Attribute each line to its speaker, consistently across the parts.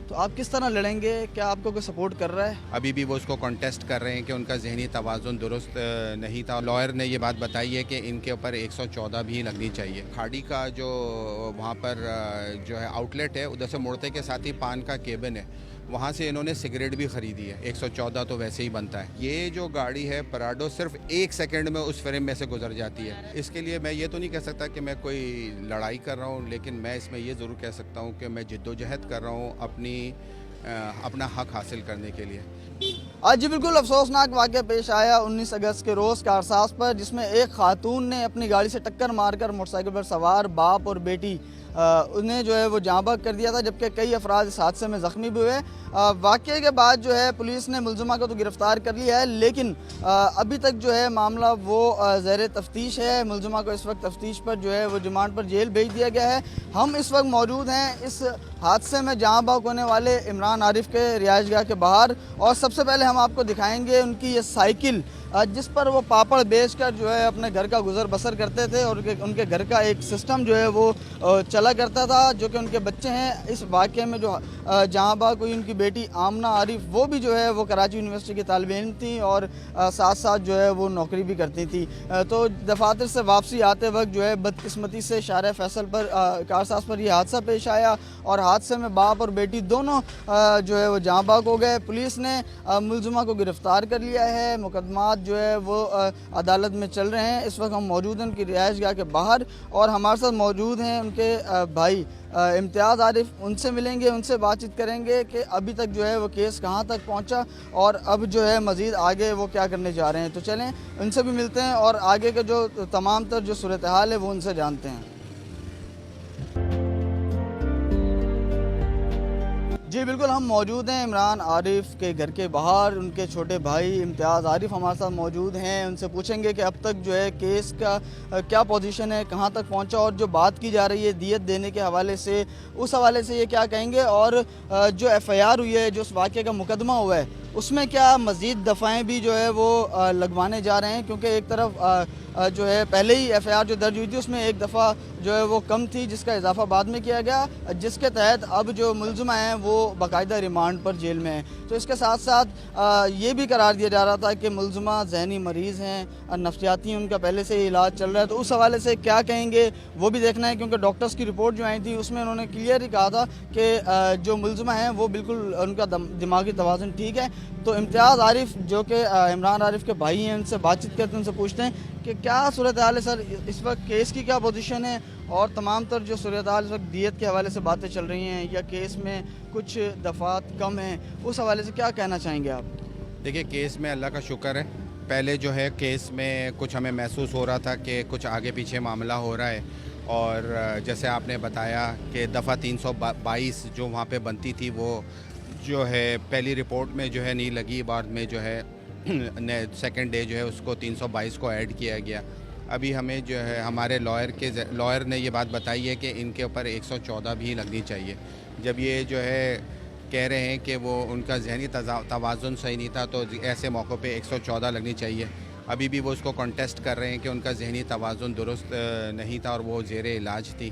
Speaker 1: तो आप किस तरह लड़ेंगे? क्या आपको कोई सपोर्ट कर रहा है?
Speaker 2: अभी भी वो उसको कॉन्टेस्ट कर रहे हैं कि उनका जहनी तवाज़ुन दुरुस्त नहीं था। लॉयर ने ये बात बताई है कि इनके ऊपर 114 भी लगनी चाहिए। खाड़ी का जो वहाँ पर जो है आउटलेट है, उधर से मुड़ते के साथ ही पान का केबिन है, वहाँ से इन्होंने सिगरेट भी ख़रीदी है। 114 तो वैसे ही बनता है। ये जो गाड़ी है पराडो सिर्फ 1 सेकंड में उस फ्रेम में से गुजर जाती है। इसके लिए मैं ये तो नहीं कह सकता कि मैं कोई लड़ाई कर रहा हूँ, लेकिन मैं इसमें ये ज़रूर कह सकता हूँ कि मैं जिद्दोजहद कर रहा हूँ अपना हक हासिल करने के लिए।
Speaker 1: आज जी बिल्कुल अफसोसनाक वाक़या पेश आया 19 अगस्त के रोज़ कारसाज पर, जिसमें एक खातून ने अपनी गाड़ी से टक्कर मारकर मोटरसाइकिल पर सवार बाप और बेटी उन्हें जो है वो जाँ बहक कर दिया था, जबकि कई अफराद इस हादसे में ज़ख्मी भी हुए। वाक़ये के बाद जो है पुलिस ने मुलज़िमा को तो गिरफ़्तार कर लिया है, लेकिन अभी तक जो है मामला वो ज़ेर तफ्तीश है। मुलज़िमा को इस वक्त तफ्तीश पर जो है वो रिमांड पर जेल भेज दिया गया है। हम इस वक्त मौजूद हैं इस हादसे में जाँ बहक होने वाले इमरान आरिफ के रिहाइशगाह के बाहर, और सबसे पहले हम आपको दिखाएंगे उनकी ये साइकिल जिस पर वो पापड़ बेचकर जो है अपने घर का गुजर बसर करते थे, और उनके घर का एक सिस्टम जो है वो चला करता था, जो कि उनके बच्चे हैं। इस वाक़े में जो जहाँ बहक हुई उनकी बेटी आमना आरिफ, वो भी जो है वो कराची यूनिवर्सिटी की तालिब इल्म थी और साथ साथ जो है वो नौकरी भी करती थी। तो दफातर से वापसी आते वक्त जो है बदकिस्मती से शार फैसल पर कारसाज पर यह हादसा पेश आया, और हादसे में बाप और बेटी दोनों जो है वो जहाँ बहक हो गए। पुलिस ने मुलज़िमा को गिरफ़्तार कर लिया है। मुकदमा जो है वो अदालत में चल रहे हैं। इस वक्त हम मौजूद हैं उनकी रिहाइशगाह के बाहर, और हमारे साथ मौजूद हैं उनके भाई इम्तियाज़ आरिफ। उनसे मिलेंगे, उनसे बातचीत करेंगे कि अभी तक जो है वो केस कहाँ तक पहुँचा और अब जो है मज़ीद आगे वो क्या करने जा रहे हैं। तो चलें उनसे भी मिलते हैं और आगे के जो तमाम तर जो सूरत हाल है वो उनसे जानते हैं। जी बिल्कुल, हम मौजूद हैं इमरान आरिफ के घर के बाहर। उनके छोटे भाई इम्तियाज़ आरिफ हमारे साथ मौजूद हैं। उनसे पूछेंगे कि अब तक जो है केस का क्या पोजीशन है, कहाँ तक पहुँचा, और जो बात की जा रही है दियत देने के हवाले से, उस हवाले से ये क्या कहेंगे, और जो FIR हुई है, जो उस वाक़े का मुकदमा हुआ है, उसमें क्या मज़ीद दफ़ाएँ भी जो है वो लगवाने जा रहे हैं। क्योंकि एक तरफ जो है पहले ही FIR जो दर्ज हुई थी उसमें एक दफ़ा जो है वो कम थी, जिसका इजाफा बाद में किया गया, जिसके तहत अब जो मुलज़िमा हैं वो बाकायदा रिमांड पर जेल में हैं। तो इसके साथ साथ ये भी करार दिया जा रहा था कि मुलज़िमा जहनी मरीज़ हैं, नफ्सियाती उनका पहले से ही इलाज चल रहा है। तो उस हवाले से क्या कहेंगे वो भी देखना है, क्योंकि डॉक्टर्स की रिपोर्ट जो आई थी उसमें उन्होंने क्लियर ही कहा था कि जो मुलज़िमा हैं वो बिल्कुल उनका दिमागी तवाज़ुन ठीक है। तो इम्तियाज़ आरिफ जो कि इमरान आरिफ के भाई हैं, उनसे बातचीत करते हैं, उनसे पूछते हैं कि क्या सूरत हाल है सर, इस वक्त केस की क्या पोजीशन है, और तमाम तर जो सूरत हाल इस वक्त दियत के हवाले से बातें चल रही हैं या केस में कुछ दफ़ात कम हैं, उस हवाले से क्या कहना चाहेंगे आप?
Speaker 2: देखिए, केस में अल्लाह का शुक्र है। पहले जो है केस में कुछ हमें महसूस हो रहा था कि कुछ आगे पीछे मामला हो रहा है, और जैसे आपने बताया कि दफ़ा 322 जो वहाँ पे बनती थी वो जो है पहली रिपोर्ट में जो है नहीं लगी, बाद में जो है सेकंड डे जो है उसको 322 को ऐड किया गया। अभी हमें जो है हमारे लॉयर ने ये बात बताई है कि इनके ऊपर 114 भी लगनी चाहिए। जब ये जो है कह रहे हैं कि वो उनका जहनी तवाज़ुन सही नहीं था, तो ऐसे मौक़ों पे 114 लगनी चाहिए। अभी भी वो उसको कॉन्टेस्ट कर रहे हैं कि उनका जहनी तवाज़ुन दुरुस्त नहीं था और वो ज़ेर इलाज थी,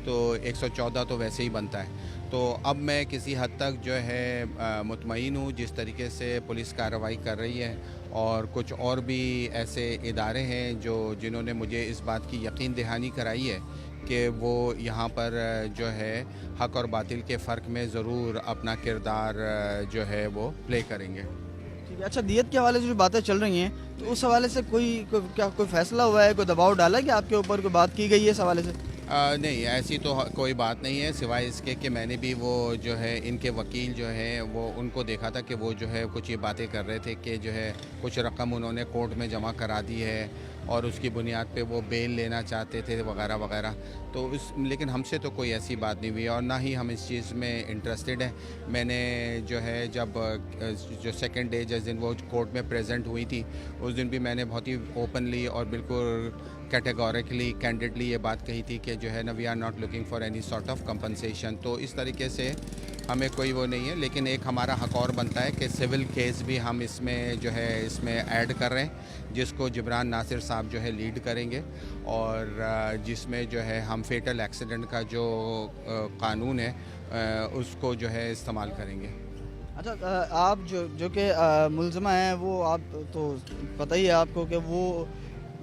Speaker 2: तो 114 तो वैसे ही बनता है। तो अब मैं किसी हद तक जो है मुतमईन हूँ जिस तरीके से पुलिस कार्रवाई कर रही है, और कुछ और भी ऐसे इदारे हैं जिन्होंने मुझे इस बात की यकीन दहानी कराई है कि वो यहाँ पर जो है हक़ और बातिल के फ़र्क में ज़रूर अपना किरदार जो है वो प्ले करेंगे।
Speaker 1: ठीक है। अच्छा, दियत के हवाले से जो बातें चल रही हैं, तो उस हवाले से क्या कोई फ़ैसला हुआ है, कोई दबाव डाला है कि आपके ऊपर कोई बात की गई है इस हवाले से?
Speaker 2: नहीं, ऐसी तो कोई बात नहीं है, सिवाय इसके कि मैंने भी वो जो है इनके वकील जो हैं वो उनको देखा था कि वो जो है कुछ ये बातें कर रहे थे कि जो है कुछ रकम उन्होंने कोर्ट में जमा करा दी है और उसकी बुनियाद पे वो बेल लेना चाहते थे वगैरह वगैरह। तो लेकिन हमसे तो कोई ऐसी बात नहीं हुई और ना ही हम इस चीज़ में इंटरेस्टेड हैं। मैंने जो है जब जो सेकंड डे जिस दिन वो कोर्ट में प्रेजेंट हुई थी, उस दिन भी मैंने बहुत ही ओपनली और बिल्कुल कैटेगोरिकली कैंडिडली ये बात कही थी कि जो है ना, we are not looking for any sort of compensation. तो इस तरीके से हमें कोई वो नहीं है, लेकिन एक हमारा हक और बनता है कि सिविल केस भी हम इसमें जो है इसमें ऐड कर रहे हैं, जिसको जिब्रान नासिर साहब जो है लीड करेंगे, और जिसमें जो है हम फेटल एक्सीडेंट का जो कानून है उसको जो है इस्तेमाल करेंगे।
Speaker 1: अच्छा, आप जो कि मुलज़मा हैं, वो आप तो पता ही है आपको कि वो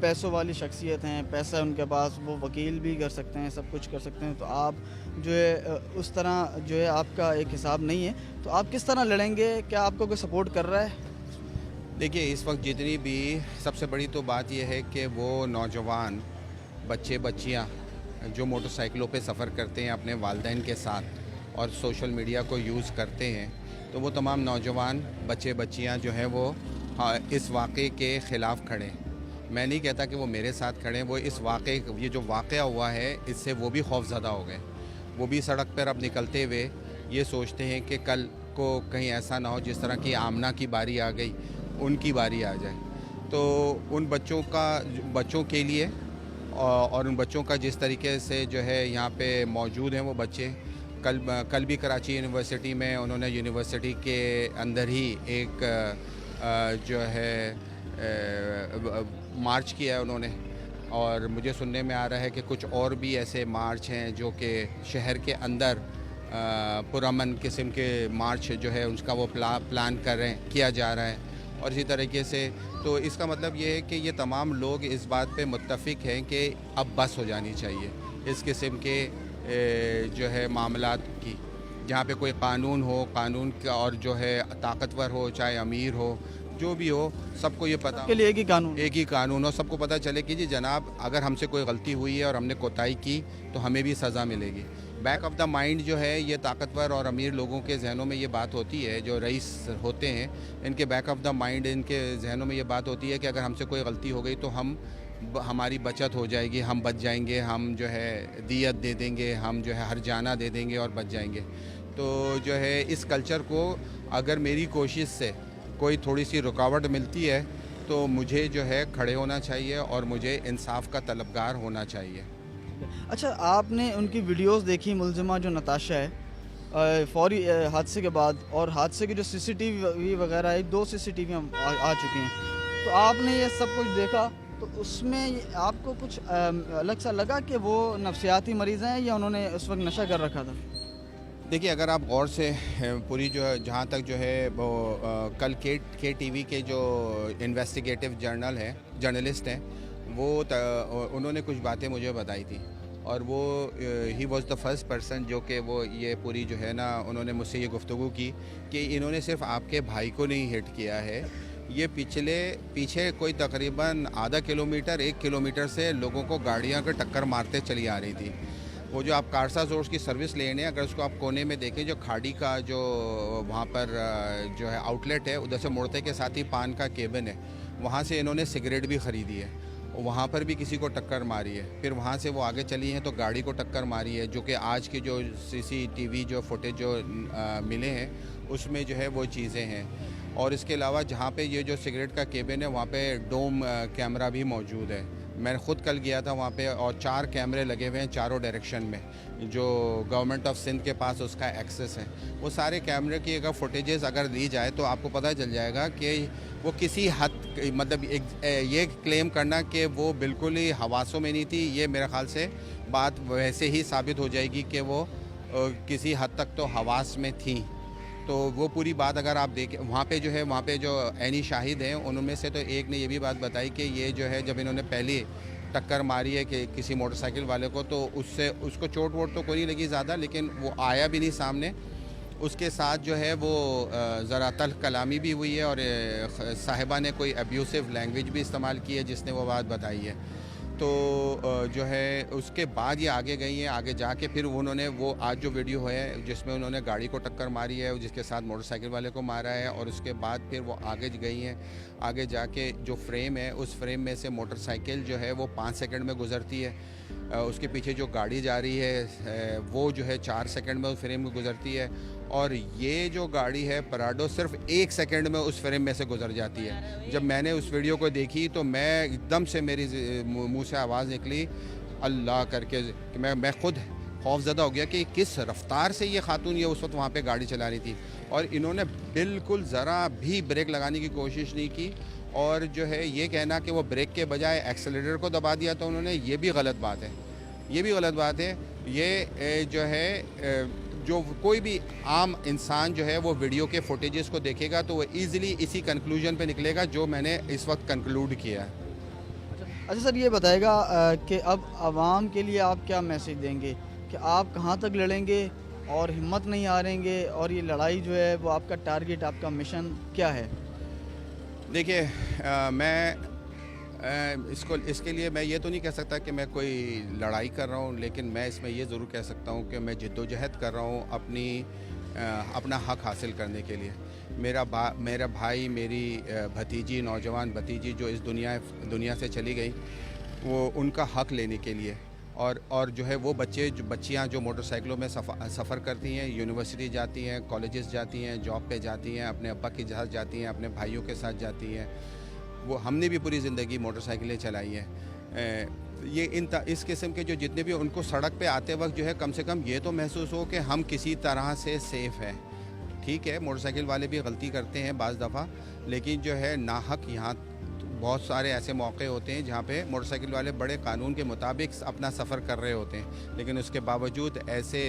Speaker 1: पैसों वाली शख्सियत हैं, पैसा है उनके पास, वो वकील भी कर सकते हैं, सब कुछ कर सकते हैं। तो आप जो है उस तरह जो है आपका एक हिसाब नहीं है, तो आप किस तरह लड़ेंगे? क्या आपको कोई सपोर्ट कर रहा है?
Speaker 2: देखिए, इस वक्त जितनी भी सबसे बड़ी तो बात यह है कि वो नौजवान बच्चे बच्चियां जो मोटरसाइकिलों पे सफ़र करते हैं अपने वालिदैन के साथ और सोशल मीडिया को यूज़ करते हैं, तो वो तमाम नौजवान बच्चे बच्चियां जो हैं वो इस वाक़े के ख़िलाफ़ खड़े हैं। मैं नहीं कहता कि वो मेरे साथ खड़े हैं, वो इस वाक़े ये जो वाक़या हुआ है इससे वो भी खौफज़दा हो गए। वो भी सड़क पर अब निकलते हुए ये सोचते हैं कि कल को कहीं ऐसा ना हो जिस तरह की आमना की बारी आ गई, उनकी बारी आ जाए। तो उन बच्चों के लिए और उन बच्चों का जिस तरीके से जो है यहाँ पे मौजूद हैं वो बच्चे, कल भी कराची यूनिवर्सिटी में उन्होंने यूनिवर्सिटी के अंदर ही एक जो है मार्च किया है उन्होंने, और मुझे सुनने में आ रहा है कि कुछ और भी ऐसे मार्च हैं जो कि शहर के अंदर पुरअमन किस्म के मार्च जो है उसका वो प्लान किया जा रहा है। और इसी तरीके से तो इसका मतलब ये है कि ये तमाम लोग इस बात पे मुत्तफ़िक हैं कि अब बस हो जानी चाहिए इस किस्म के जो है मामलात की, जहाँ पे कोई कानून का और जो है ताकतवर हो चाहे अमीर हो जो भी हो, सबको ये पता
Speaker 1: के लिए एक ही कानून
Speaker 2: हो, सबको पता चले कि जी जनाब अगर हमसे कोई गलती हुई है और हमने कोताही की तो हमें भी सज़ा मिलेगी। बैक ऑफ द माइंड जो है ये ताकतवर और अमीर लोगों के जहनों में ये बात होती है, जो रईस होते हैं इनके बैक ऑफ द माइंड इनके जहनों में ये बात होती है कि अगर हमसे कोई गलती हो गई तो हमारी बचत हो जाएगी, हम बच जाएंगे, हम जो है दियत दे देंगे, हम जो है हरजाना दे देंगे और बच जाएंगे। तो जो है इस कल्चर को अगर मेरी कोशिश से कोई थोड़ी सी रुकावट मिलती है तो मुझे जो है खड़े होना चाहिए और मुझे इंसाफ का तलबगार होना चाहिए।
Speaker 1: अच्छा, आपने उनकी वीडियोस देखी, मुलज़िमा जो नताशा है, फौरी हादसे के बाद, और हादसे की जो सीसीटीवी वगैरह है, 2 सीसीटीवी आ चुकी हैं, तो आपने ये सब कुछ देखा, तो उसमें आपको कुछ अलग सा लगा कि वो नफसियाती मरीज़ हैं या उन्होंने उस वक्त नशा कर रखा था?
Speaker 2: देखिए, अगर आप गौर से पूरी जो जहाँ तक जो है वो कल के टीवी के जो इन्वेस्टिगेटिव जर्नलिस्ट हैं वो उन्होंने कुछ बातें मुझे बताई थी, और वो he was the first person जो कि वो ये पूरी जो है ना उन्होंने मुझसे ये गुफ्तगू की कि इन्होंने सिर्फ आपके भाई को नहीं हिट किया है, ये पीछे कोई तकरीबन आधा किलोमीटर 1 किलोमीटर से लोगों को गाड़ियाँ को टक्कर मारते चली आ रही थी। वो जो आप कारसा जोर्स की सर्विस लेने, अगर उसको आप कोने में देखें, जो खाड़ी का जो वहाँ पर जो है आउटलेट है, उधर से मुड़ते के साथ ही पान का केबिन है, वहाँ से इन्होंने सिगरेट भी ख़रीदी है, वहाँ पर भी किसी को टक्कर मारी है। फिर वहाँ से वो आगे चली हैं तो गाड़ी को टक्कर मारी है, जो कि आज की जो CCTV जो फुटेज जो मिले हैं उसमें जो है वो चीज़ें हैं। और इसके अलावा जहाँ पे ये जो सिगरेट का केबिन है वहाँ पे डोम कैमरा भी मौजूद है। मैं ख़ुद कल गया था वहाँ पे, और 4 कैमरे लगे हुए हैं चारों डायरेक्शन में, जो गवर्नमेंट ऑफ सिंध के पास उसका एक्सेस है। वो सारे कैमरे की अगर फुटेजेस अगर दी जाए तो आपको पता चल जाएगा कि वो किसी हद, मतलब ये क्लेम करना कि वो बिल्कुल ही हवासों में नहीं थी, ये मेरे ख़्याल से बात वैसे ही साबित हो जाएगी कि वो किसी हद तक तो हवास में थी। तो वो पूरी बात अगर आप देखें, वहाँ पे जो ऐनी शाहिद हैं उनमें से तो एक ने ये भी बात बताई कि ये जो है जब इन्होंने पहली टक्कर मारी है कि किसी मोटरसाइकिल वाले को, तो उसको चोट वोट तो कोई नहीं लगी ज़्यादा, लेकिन वो आया भी नहीं सामने। उसके साथ जो है वो ज़रा तल्ख़ कलामी भी हुई है, और साहिबा ने कोई अब्यूसिव लैंग्वेज भी इस्तेमाल की है जिसने वो बात बताई है। तो जो है उसके बाद ये आगे गई हैं, आगे जाके फिर उन्होंने वो आज जो वीडियो है जिसमें उन्होंने गाड़ी को टक्कर मारी है, जिसके साथ मोटरसाइकिल वाले को मारा है, और उसके बाद फिर वो आगे गई हैं, आगे जाके जो फ्रेम है उस फ्रेम में से मोटरसाइकिल जो है वो 5 सेकंड में गुजरती है, उसके पीछे जो गाड़ी जा रही है वो जो है 4 सेकंड में उस फ्रेम में गुजरती है, और ये जो गाड़ी है पराडो सिर्फ 1 सेकंड में उस फ्रेम में से गुजर जाती है। जब मैंने उस वीडियो को देखी तो मैं एकदम से मेरी मुंह से आवाज़ निकली अल्लाह करके, कि मैं खुद खौफजदा हो गया कि किस रफ्तार से ये खातून ये उस वक्त वहाँ पे गाड़ी चला रही थी, और इन्होंने बिल्कुल ज़रा भी ब्रेक लगाने की कोशिश नहीं की, और जो है ये कहना कि वो ब्रेक के बजाय एक्सेलेरेटर को दबा दिया तो उन्होंने, ये भी गलत बात है, ये भी गलत बात है। ये जो है जो कोई भी आम इंसान जो है वो वीडियो के फुटेजेस को देखेगा तो वो ईज़िली इसी कंक्लूजन पे निकलेगा जो मैंने इस वक्त कंक्लूड किया है।
Speaker 1: अच्छा सर, ये बताएगा कि अब आवाम के लिए आप क्या मैसेज देंगे कि आप कहाँ तक लड़ेंगे और हिम्मत नहीं हारेंगे, और ये लड़ाई जो है वो आपका टारगेट, आपका मिशन क्या है?
Speaker 2: देखिए, मैं इसके लिए मैं ये तो नहीं कह सकता कि मैं कोई लड़ाई कर रहा हूँ, लेकिन मैं इसमें ये ज़रूर कह सकता हूँ कि मैं जद्दोजहद कर रहा हूँ अपना हक़ हासिल करने के लिए। मेरा भाई, मेरी भतीजी, नौजवान भतीजी जो इस दुनिया से चली गई, वो उनका हक़ लेने के लिए, और जो है वो बच्चियाँ जो मोटरसाइकिलों में सफ़र करती हैं, यूनिवर्सिटी जाती हैं, कॉलेजेस जाती हैं, जॉब पे जाती हैं, अपने अब्बा के साथ जाती हैं, अपने भाइयों के साथ जाती हैं, वो हमने भी पूरी ज़िंदगी मोटरसाइकिलें चलाई हैं। ये इस किस्म के जो जितने भी, उनको सड़क पे आते वक्त जो है कम से कम ये तो महसूस हो कि हम किसी तरह से सेफ़ हैं। ठीक है, मोटरसाइकिल वाले भी गलती करते हैं बाज़ दफ़ा, लेकिन जो है नाहक यहाँ बहुत सारे ऐसे मौके होते हैं जहाँ पे मोटरसाइकिल वाले बड़े कानून के मुताबिक अपना सफ़र कर रहे होते हैं, लेकिन उसके बावजूद ऐसे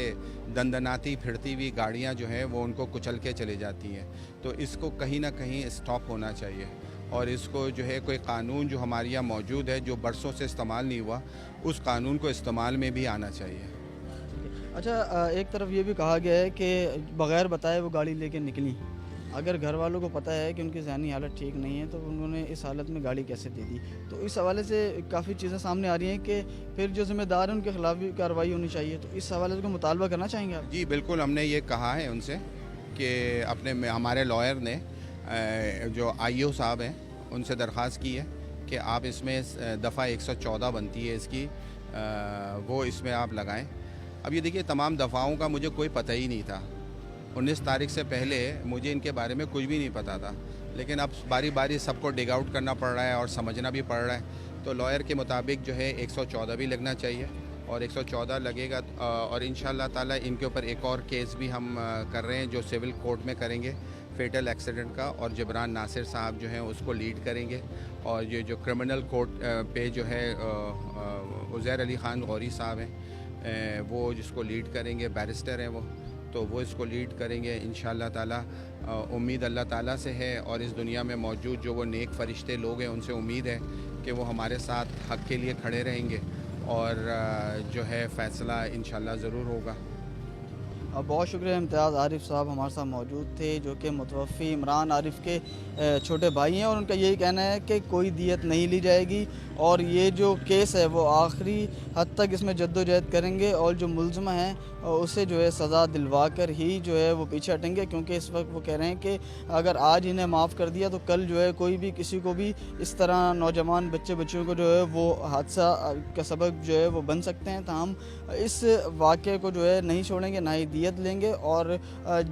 Speaker 2: दंदनाती फिरती हुई गाड़ियाँ जो हैं वो उनको कुचल के चले जाती हैं। तो इसको कहीं ना कहीं स्टॉप होना चाहिए, और इसको जो है कोई कानून जो हमारे यहाँ मौजूद है, जो बरसों से इस्तेमाल नहीं हुआ, उस कानून को इस्तेमाल में भी आना चाहिए।
Speaker 1: अच्छा, एक तरफ ये भी कहा गया है कि बग़ैर बताए वो गाड़ी लेके निकली। अगर घर वालों को पता है कि उनकी ज़हनी हालत ठीक नहीं है तो उन्होंने इस हालत में गाड़ी कैसे दे दी? तो इस हवाले से काफ़ी चीज़ें सामने आ रही हैं कि फिर जो ज़िम्मेदार हैं उनके ख़िलाफ़ भी कार्रवाई होनी चाहिए। तो इस हवाले से कोई मुतालबा करना चाहेंगे आप?
Speaker 2: जी बिल्कुल, हमने ये कहा है उनसे कि हमारे लॉयर ने जो IO साहब हैं उनसे दरख्वास्त की है कि आप इसमें दफ़ा 114 बनती है इसकी, वो इसमें आप लगाएं। अब ये देखिए, तमाम दफ़ाओं का मुझे कोई पता ही नहीं था। 19 तारीख से पहले मुझे इनके बारे में कुछ भी नहीं पता था, लेकिन अब बारी बारी सबको डिग आउट करना पड़ रहा है और समझना भी पड़ रहा है। तो लॉयर के मुताबिक जो है 114 भी लगना चाहिए, और 114 लगेगा, और इंशाल्लाह ताला इनके ऊपर एक और केस भी हम कर रहे हैं जो सिविल कोर्ट में करेंगे, फेटल एक्सीडेंट का, और जबरान नासिर साहब जो हैं उसको लीड करेंगे, और ये जो क्रिमिनल कोर्ट पे जो है उज़ैर अली ख़ान गौरी साहब हैं, वो जिसको लीड करेंगे, बैरिस्टर हैं वो इसको लीड करेंगे इंशाअल्लाह ताला। उम्मीद अल्लाह ताला से है, और इस दुनिया में मौजूद जो वो नेक फ़रिश्ते लोग हैं उनसे उम्मीद है कि वो हमारे साथ हक़ के लिए खड़े रहेंगे, और जो है फ़ैसला इंशाअल्लाह ज़रूर होगा।
Speaker 1: बहुत शुक्रिया, इम्तियाज़ आरिफ साहब हमारे साथ मौजूद थे, जो कि मुतवफ़ी इमरान आरिफ के छोटे भाई हैं, और उनका यही कहना है कि कोई दियत नहीं ली जाएगी, और ये जो केस है वो आखिरी हद तक इसमें जद्दोजहद करेंगे, और जो मुल्ज़िम हैं उसे जो है सज़ा दिलवा कर ही जो है वो पीछे हटेंगे। क्योंकि इस वक्त वो कह रहे हैं कि अगर आज इन्हें माफ़ कर दिया तो कल जो है कोई भी किसी को भी इस तरह नौजवान बच्चों को जो है वो हादसा का सबब जो है वो बन सकते हैं। तो हम इस वाक़े को जो है नहीं छोड़ेंगे, ना ही दियत लेंगे, और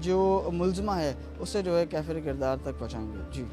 Speaker 1: जो मुल्ज़िमा है उससे जो है काफ़िर किरदार तक पहुँचाएँगे। जी।